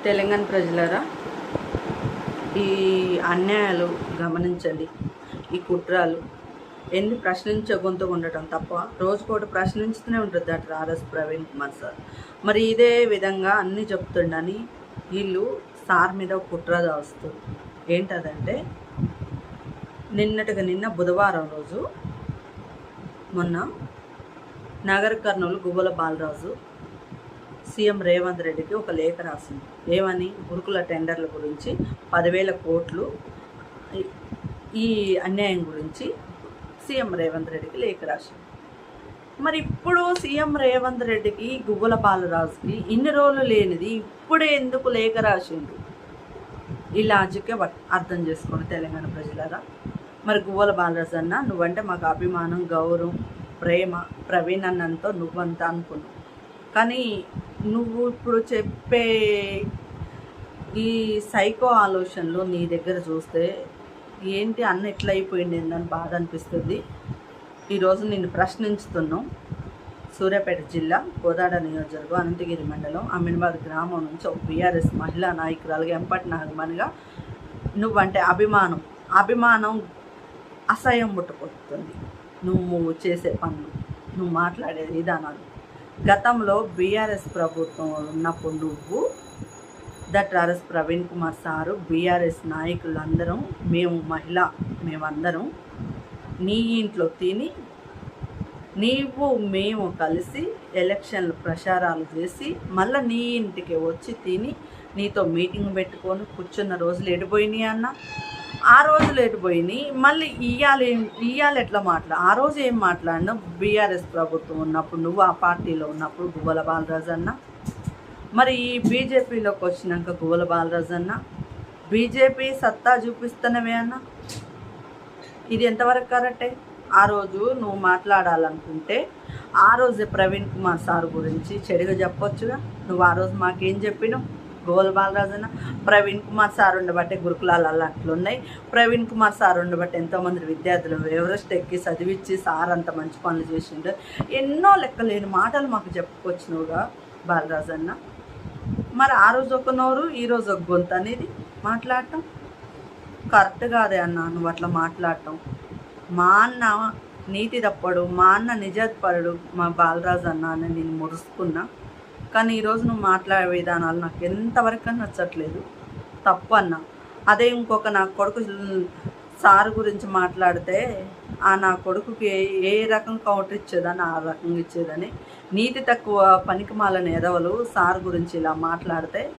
తెలంగాణ ప్రజలారా, ఈ అన్యాయాలు గమనించండి. ఈ కుట్రాలు ఎన్ని ప్రశ్నించే గొంతుగా ఉండటం తప్ప రోజుకోటి ప్రశ్నించుతూనే ఉంటుంది doctor RS Praveen Kumar sir. మరి ఇదే విధంగా అన్నీ చెప్తుండని వీళ్ళు సార్ మీద కుట్ర దాస్తారు. ఏంటదంటే నిన్న బుధవారం రోజు మొన్న నగర కర్నూలు గువ్వల బాలరాజు సీఎం రేవంత్ రెడ్డికి ఒక లేఖ రాసింది. ఏమని? గురుకుల టెండర్ల గురించి 10,000 కోట్లు ఈ అన్యాయం గురించి సీఎం రేవంత్ రెడ్డికి లేఖ రాసింది. మరి ఇప్పుడు సీఎం రేవంత్ రెడ్డికి గువ్వల బాలరాజుకి ఇన్ని రోజులు లేనిది ఇప్పుడే ఎందుకు లేఖ రాసిండు? ఈ లాజిక్కే అర్థం చేసుకోండి తెలంగాణ ప్రజలారా. మరి గువ్వల బాలరాజు అన్న, నువ్వంటే మాకు అభిమానం, గౌరవం, ప్రేమ, ప్రవీణ్ అన్నంతో నువ్వంతా అనుకున్నావు. కానీ నువ్వు ఇప్పుడు చెప్పే ఈ సైకో ఆలోచనలు నీ దగ్గర చూస్తే ఏంటి అన్న ఎట్లా అయిపోయింది అని బాధ అనిపిస్తుంది. ఈరోజు నిన్ను ప్రశ్నించుతున్నాం. సూర్యాపేట జిల్లా కోదాడ నియోజకవర్గం అనంతగిరి మండలం అమీనాబాద్ గ్రామం నుంచి ఒక బీఆర్ఎస్ మహిళా నాయకురాలుగా ఎంపటి నాగమణిగా నువ్వంటే అభిమానం అసహ్యం ముట్టుకొస్తుంది. నువ్వు చేసే పనులు, నువ్వు మాట్లాడే విధానాలు. గతంలో బీఆర్ఎస్ ప్రభుత్వం ఉన్నప్పుడు నువ్వు doctor RS Praveen Kumar sir, BRS నాయకులందరం, మేమందరం నీ ఇంట్లో తిని మేము కలిసి ఎలక్షన్లు ప్రచారాలు చేసి మళ్ళీ నీ ఇంటికి వచ్చి తిని నీతో మీటింగ్ పెట్టుకొని కూర్చున్న రోజులు ఎడిపోయినాయి అన్న. ఆ రోజులు ఎడిపోయినాయి. మళ్ళీ ఇయ్యాలి ఎట్లా ఆ రోజు ఏం మాట్లాడినావు? బీఆర్ఎస్ ప్రభుత్వం ఉన్నప్పుడు నువ్వు ఆ పార్టీలో ఉన్నప్పుడు గువ్వల బాలరాజు అన్న. మరి ఈ బీజేపీలోకి వచ్చినాక గువ్వల బాలరాజు అన్న బీజేపీ సత్తా చూపిస్తున్నవే అన్న. ఇది ఎంతవరకు కరెక్టే? ఆ రోజు నువ్వు మాట్లాడాలనుకుంటే ఆ రోజే ప్రవీణ్ కుమార్ సార్ గురించి చెడుగా చెప్పొచ్చుగా. నువ్వు ఆ రోజు మాకేం చెప్పినావు? గువ్వల బాలరాజు అన్న, ప్రవీణ్ కుమార్ సార్ ఉండబట్టే గురుకులాలు అట్లున్నాయి, ప్రవీణ్ కుమార్ సార్ ఉండబట్టి ఎంతోమంది విద్యార్థులు ఎవరెస్ట్ ఎక్కి చదివించి సార్ అంత మంచి పనులు చేసిండు. ఎన్నో లెక్కలేని మాటలు మాకు చెప్పుకొచ్చినవుగా బాలరాజు అన్న. మరి ఆ రోజు ఒక నోరు, ఈరోజు ఒక గొంతు అనేది మాట్లాడటం కరెక్ట్ కాదే అన్న. నువ్వు అట్లా మాట్లాడటం, మా అన్న నీతి తప్పడు, మా అన్న నిజాత్పరుడు, మా బాలరాజు అన్న అని నేను మురుసుకున్నా. కానీ ఈరోజు నువ్వు మాట్లాడే విధానాలు నాకు ఎంతవరకు నచ్చట్లేదు. తప్పు అన్న. అదే ఇంకొక నా కొడుకు సారు గురించి మాట్లాడితే నా కొడుకుకి ఏ రకం కౌంటర్ ఇచ్చేదని ఆ రకంగా ఇచ్చేదని నీతి తక్కువ పనికిమాలని ఎదవలు సార్ గురించి ఇలా మాట్లాడితే